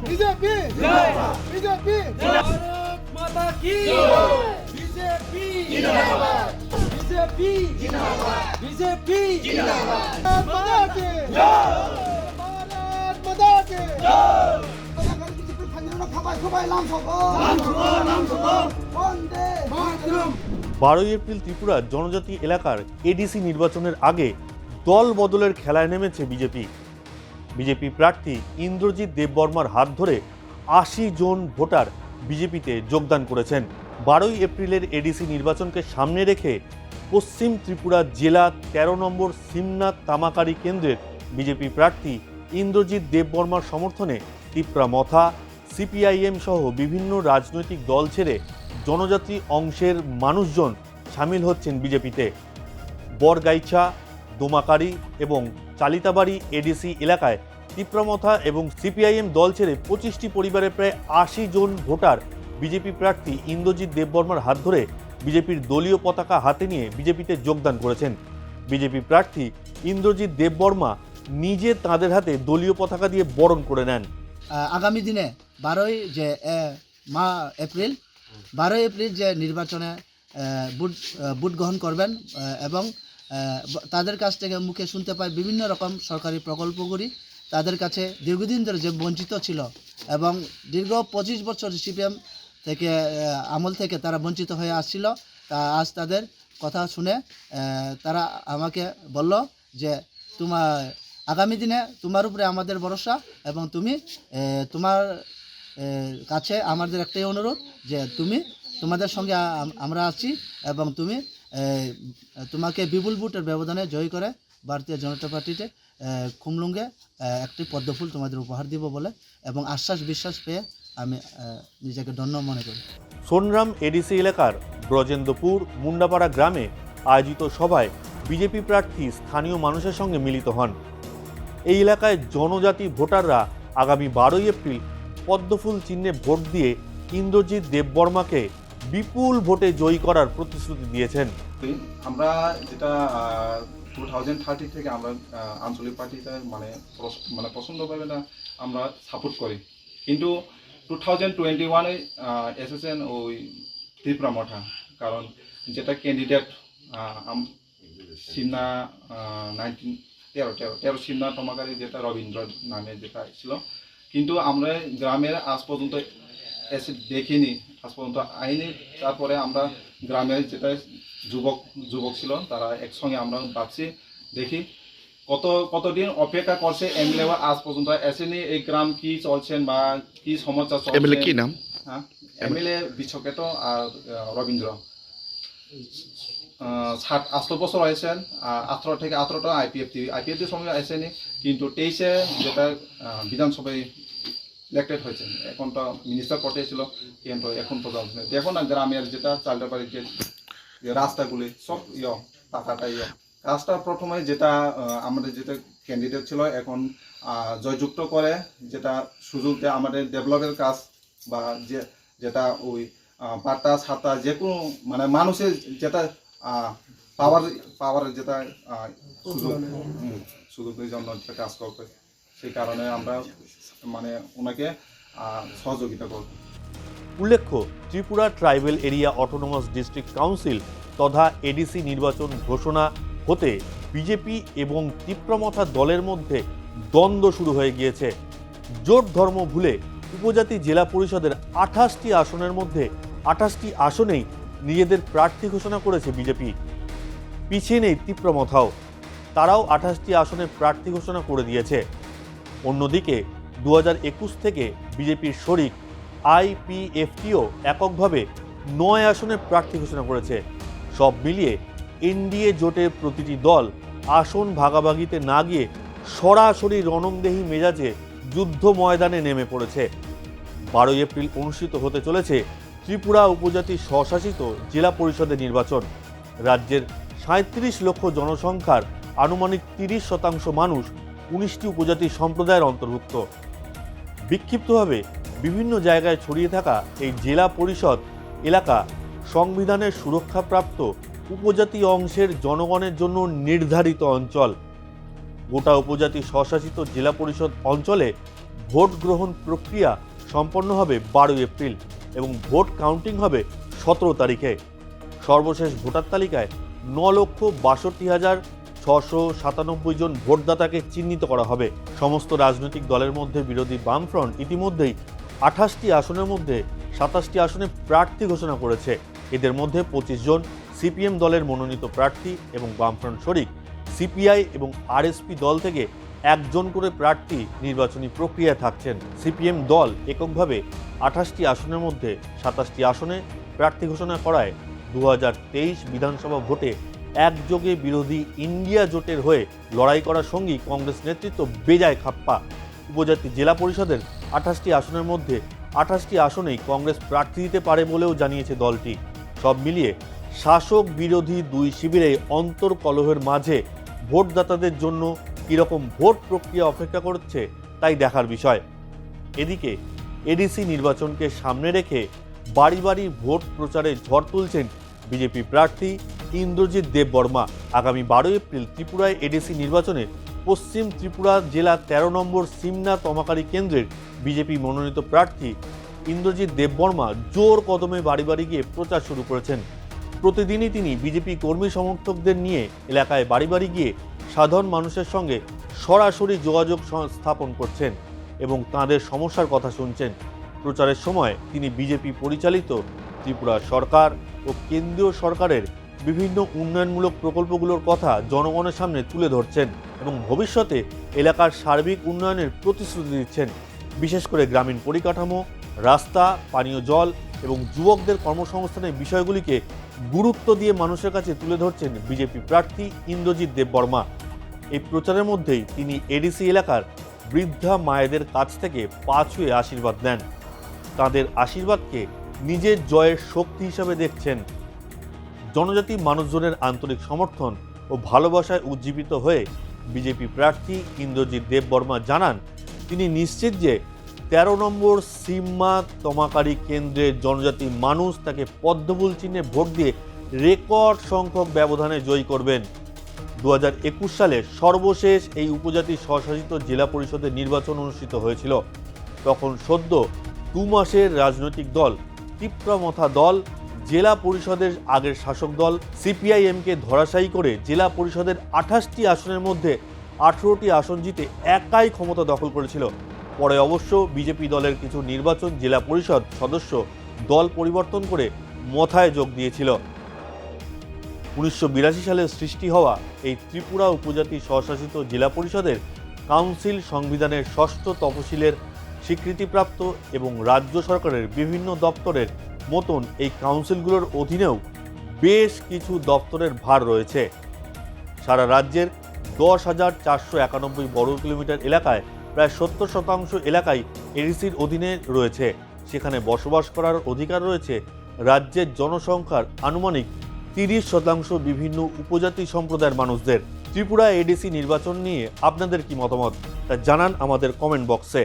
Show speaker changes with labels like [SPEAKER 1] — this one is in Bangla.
[SPEAKER 1] बीजेपी बीजेपी भारत माता की बीजेपी बीजेपी बीजेपी माता की भारत माता की
[SPEAKER 2] বারোই এপ্রিল ত্রিপুরার জনজাতি এলাকার এডিসি নির্বাচনের আগে দল বদলের খেলায় নেমেছে বিজেপি প্রার্থী ইন্দ্রজিৎ দেববর্মার হাত ধরে ৮০ জন ভোটার বিজেপিতে যোগদান করেছেন। 12ই এপ্রিলের এডিসি নির্বাচনকে সামনে রেখে পশ্চিম ত্রিপুরা জেলা ১৩ নম্বর সিমনাথ তামাকারি কেন্দ্রের বিজেপি প্রার্থী ইন্দ্রজিৎ দেববর্মার সমর্থনে তিপ্রা মথা, সিপিআইএম সহ বিভিন্ন রাজনৈতিক দল ছেড়ে জনজাতি অংশের মানুষজন সামিল হচ্ছেন বিজেপিতে। বরগাইছা, দোমাকারি এবং চালিতাবাড়ি এডিসি এলাকায় তিপ্রামথা এবং সিপিআইএম দল ছেড়ে 25টি পরিবারের প্রায় ৮০ জন ভোটার বিজেপি প্রার্থী ইন্দ্রজিৎ দেববর্মার হাত ধরে বিজেপির দলীয় পতাকা হাতে নিয়ে বিজেপিতে যোগদান করেছেন। বিজেপি প্রার্থী ইন্দ্রজিৎ দেববর্মা নিজে তাঁদের হাতে দলীয় পতাকা দিয়ে বরণ করে নেন।
[SPEAKER 3] আগামী দিনে 12ই এপ্রিল যে নির্বাচনে ভোট গ্রহণ করবেন এবং তাদের কাছ থেকে মুখে শুনতে পাই বিভিন্ন রকম সরকারি প্রকল্পগুলি তাদের কাছে দীর্ঘদিন ধরে যে বঞ্চিত ছিল এবং দীর্ঘ 25 বছর সিপিএম থেকে আমল থেকে তারা বঞ্চিত হয়ে আসছিল। তা আজ তাদের কথা শুনে তারা আমাকে বলল যে আগামী দিনে তোমার উপরে আমাদের ভরসা এবং তুমি তোমার কাছে আমাদের একটাই অনুরোধ যে তোমাদের সঙ্গে আমরা আছি এবং তোমাকে বিপুল ভোটের ব্যবধানে জয় করে ভারতীয় জনতা পার্টিতে খুমলুঙ্গে একটি পদ্মফুল তোমাদের উপহার দিব বলে এবং বিশ্বাস পেয়ে আমি নিজেকে ধন্য মনে করি।
[SPEAKER 2] সোনরাম এডিসি এলাকার ব্রজেন্দ্রপুর মুন্ডাপাড়া গ্রামে আয়োজিত সভায় বিজেপি প্রার্থী স্থানীয় মানুষের সঙ্গে মিলিত হন। এই এলাকায় জনজাতি ভোটাররা আগামী 12ই এপ্রিল পদ্মফুল চিহ্নে ভোট দিয়ে ইন্দ্রজিৎ দেববর্মাকে বিপুল ভোটে জয়ী করার প্রতিশ্রুতি দিয়েছেন।
[SPEAKER 4] আমরা যেটা 2030 থেকে আমরা আঞ্চলিক পার্টিতে মানে পছন্দ পাবে না আমরা সাপোর্ট করি, কিন্তু 2021-এ এসেছেন ওই ত্রিপুরা মঠা, কারণ যেটা ক্যান্ডিডেট সিমনা 13 সিমনা তমাকারী যেটা রবীন্দ্র নামে যেটা ছিল, কিন্তু আমরা গ্রামের আজ পর্যন্ত এসে দেখিনি, আজ পর্যন্ত আইনি। তারপরে আমরা গ্রামের যেটা যুবক ছিল তারা একসঙ্গে আমরা ভাবছি দেখি কতদিন অপেক্ষা করছে এমএলএ আজ পর্যন্ত এসেনি। এই গ্রাম কি চলছেন বা কি সমস্যা চলছে।
[SPEAKER 5] এমএলএ কি নাম?
[SPEAKER 4] হ্যাঁ, এমএলএ বিশ্বকেত আর রবীন্দ্র 8 বছর হয়েছেন, 18 থেকে 18টা আইপিএফটির সঙ্গে আসেনি, কিন্তু 23-এ যেটা বিধানসভায় ইলেক্টেড হয়েছেন, এখন তো মিনিস্টার পদে ছিল, কিন্তু এখন তো দেখো না গ্রামের যেটা চালটাবাড়ির যে রাস্তাগুলি সব টাকাটাই কাজটা প্রথমে যেটা আমাদের যেটা ক্যান্ডিডেট ছিল এখন জয়যুক্ত করে যেটা সুযোগ দেয় আমাদের ডেভেলপের কাজ বা যেটা ওই পাতা ছাতা যে কোনো মানে মানুষের যেটা পাওয়ার যেটা সুযোগের জন্য যেটা কাজ করবে, সেই কারণে আমরা মানে ওনাকে সহযোগিতা করব।
[SPEAKER 2] উল্লেখ্য, Tripura tribal area autonomous district council তথা এডিসি নির্বাচন ঘোষণা হতে বিজেপি এবং তিপ্রামথা দলের মধ্যে দ্বন্দ্ব শুরু হয়ে গিয়েছে। জোট ধর্ম ভুলে উপজাতি জেলা পরিষদের 28টি আসনের মধ্যে 28টি আসনেই নিজেদের প্রার্থী ঘোষণা করেছে বিজেপি। পিছিয়ে নেই তিপ্রামথাও, তারাও 28টি আসনের প্রার্থী ঘোষণা করে দিয়েছে। অন্যদিকে 2021 থেকে বিজেপির শরিক আইপিএফটিও এককভাবে 9 আসনের প্রার্থী ঘোষণা করেছে। সব মিলিয়ে এনডিএ জোটের প্রতিটি দল আসন ভাগাভাগিতে না গিয়ে সরাসরি রণংদেহী মেজাজে যুদ্ধ ময়দানে নেমে পড়েছে। 12 এপ্রিল অনুষ্ঠিত হতে চলেছে ত্রিপুরা উপজাতি স্বশাসিত জেলা পরিষদের নির্বাচন। রাজ্যের 37 লক্ষ জনসংখ্যার আনুমানিক 30% মানুষ 19টি উপজাতি সম্প্রদায়ের অন্তর্ভুক্ত। বিক্ষিপ্তভাবে বিভিন্ন জায়গায় ছড়িয়ে থাকা এই জেলা পরিষদ এলাকা সংবিধানের সুরক্ষাপ্রাপ্ত উপজাতি অংশের জনগণের জন্য নির্ধারিত অঞ্চল। গোটা উপজাতি স্বশাসিত জেলা পরিষদ অঞ্চলে ভোট গ্রহণ প্রক্রিয়া সম্পন্ন হবে 12 এপ্রিল এবং ভোট কাউন্টিং হবে 17 তারিখে। সর্বশেষ ভোটার তালিকায় 9,62,697 জন ভোটদাতাকে চিহ্নিত করা হবে। সমস্ত রাজনৈতিক দলের মধ্যে বিরোধী বামফ্রন্ট ইতিমধ্যেই 28টি আসনের মধ্যে 27টি আসনে প্রার্থী ঘোষণা করেছে। এদের মধ্যে 25 জন সিপিএম দলের মনোনীত প্রার্থী এবং বামফ্রন্ট শরিক সিপিআই এবং আরএসপি দল থেকে একজন করে প্রার্থী নির্বাচনী প্রক্রিয়ায় থাকছেন। সিপিএম দল এককভাবে 28টি আসনের মধ্যে 27টি আসনে প্রার্থী ঘোষণা করায় 2023 বিধানসভা ভোটে একযোগে বিরোধী ইন্ডিয়া জোটের হয়ে লড়াই করার সঙ্গী কংগ্রেস নেতৃত্ব বেজায় খাপ্পা। উপজাতি জেলা পরিষদের 28টি আসনের মধ্যে 28টি আসনেই কংগ্রেস প্রার্থী দিতে পারে বলেও জানিয়েছে দলটি। সব মিলিয়ে শাসক বিরোধী দুই শিবিরে অন্তর্কলহের মাঝে ভোটদাতাদের জন্য কীরকম ভোট প্রক্রিয়া অপেক্ষা করছে তাই দেখার বিষয়। এদিকে এডিসি নির্বাচনকে সামনে রেখে বাড়ি বাড়ি ভোট প্রচারে ঝড় তুলছেন বিজেপি প্রার্থী ইন্দ্রজিৎ দেববর্মা। আগামী 12 এপ্রিল ত্রিপুরায় এডিসি নির্বাচনে পশ্চিম ত্রিপুরা জেলা 13 নম্বর সিমনা তমাকারি কেন্দ্রের বিজেপি মনোনীত প্রার্থী ইন্দ্রজিৎ দেববর্মা জোর কদমে বাড়ি বাড়ি গিয়ে প্রচার শুরু করেছেন। প্রতিদিনই তিনি বিজেপি কর্মী সমর্থকদের নিয়ে এলাকায় বাড়ি বাড়ি গিয়ে সাধারণ মানুষের সঙ্গে সরাসরি যোগাযোগ স্থাপন করছেন এবং তাঁদের সমস্যার কথা শুনছেন। প্রচারের সময় তিনি বিজেপি পরিচালিত ত্রিপুরা সরকার ও কেন্দ্রীয় সরকারের বিভিন্ন উন্নয়নমূলক প্রকল্পগুলোর কথা জনগণের সামনে তুলে ধরছেন এবং ভবিষ্যতে এলাকার সার্বিক উন্নয়নের প্রতিশ্রুতি দিচ্ছেন। বিশেষ করে গ্রামীণ পরিকাঠামো, রাস্তা, পানীয় জল এবং যুবকদের কর্মসংস্থানের বিষয়গুলিকে গুরুত্ব দিয়ে মানুষের কাছে তুলে ধরছেন বিজেপি প্রার্থী ইন্দ্রজিৎ দেববর্মা। এই প্রচারের মধ্যেই তিনি এডিসি এলাকার বৃদ্ধা মায়েদের কাছ থেকে পা ছুঁয়ে আশীর্বাদ নেন। তাঁদের আশীর্বাদকে নিজের জয়ের শক্তি হিসাবে দেখছেন। জনজাতি মানুষজনের আন্তরিক সমর্থন ও ভালোবাসায় উজ্জীবিত হয়ে বিজেপি প্রার্থী ইন্দ্রজিৎ দেববর্মা জানান, তিনি নিশ্চিত যে 13 নম্বর সিমা তমাকারি কেন্দ্রের জনজাতি মানুষ তাকে পদ্মফুল চিহ্নে ভোট দিয়ে রেকর্ড সংখ্যক ব্যবধানে জয়ী করবেন। 2021 সালে সর্বশেষ এই উপজাতি স্বশাসিত জেলা পরিষদের নির্বাচন অনুষ্ঠিত হয়েছিল। তখন সদ্য 2 মাসের রাজনৈতিক দল তীব্রমথা দল জেলা পরিষদের আগের শাসক দল সিপিআইএমকে ধরাশায়ী করে জেলা পরিষদের 28টি আসনের মধ্যে 18টি আসন জিতে একাই ক্ষমতা দখল করেছিল। পরে অবশ্য বিজেপি দলের কিছু নির্বাচন জেলা পরিষদ সদস্য দল পরিবর্তন করে মথায় যোগ দিয়েছিল। 1982 সালে সৃষ্টি হওয়া এই ত্রিপুরা উপজাতি স্বশাসিত জেলা পরিষদের কাউন্সিল সংবিধানের 6ষ্ঠ তফসিলের স্বীকৃতিপ্রাপ্ত এবং রাজ্য সরকারের বিভিন্ন দপ্তরের মতন এই কাউন্সিলগুলোর অধীনেও বেশ কিছু দপ্তরের ভার রয়েছে। সারা রাজ্যের 10,491 বর্গ কিলোমিটার এলাকায় প্রায় 70% এলাকায় এডিসির অধীনে রয়েছে। সেখানে বসবাস করার অধিকার রয়েছে রাজ্যের জনসংখ্যার আনুমানিক 30% বিভিন্ন উপজাতি সম্প্রদায়ের মানুষদের। ত্রিপুরা এডিসি নির্বাচন নিয়ে আপনাদের কি মতামত তা জানান আমাদের কমেন্ট বক্সে।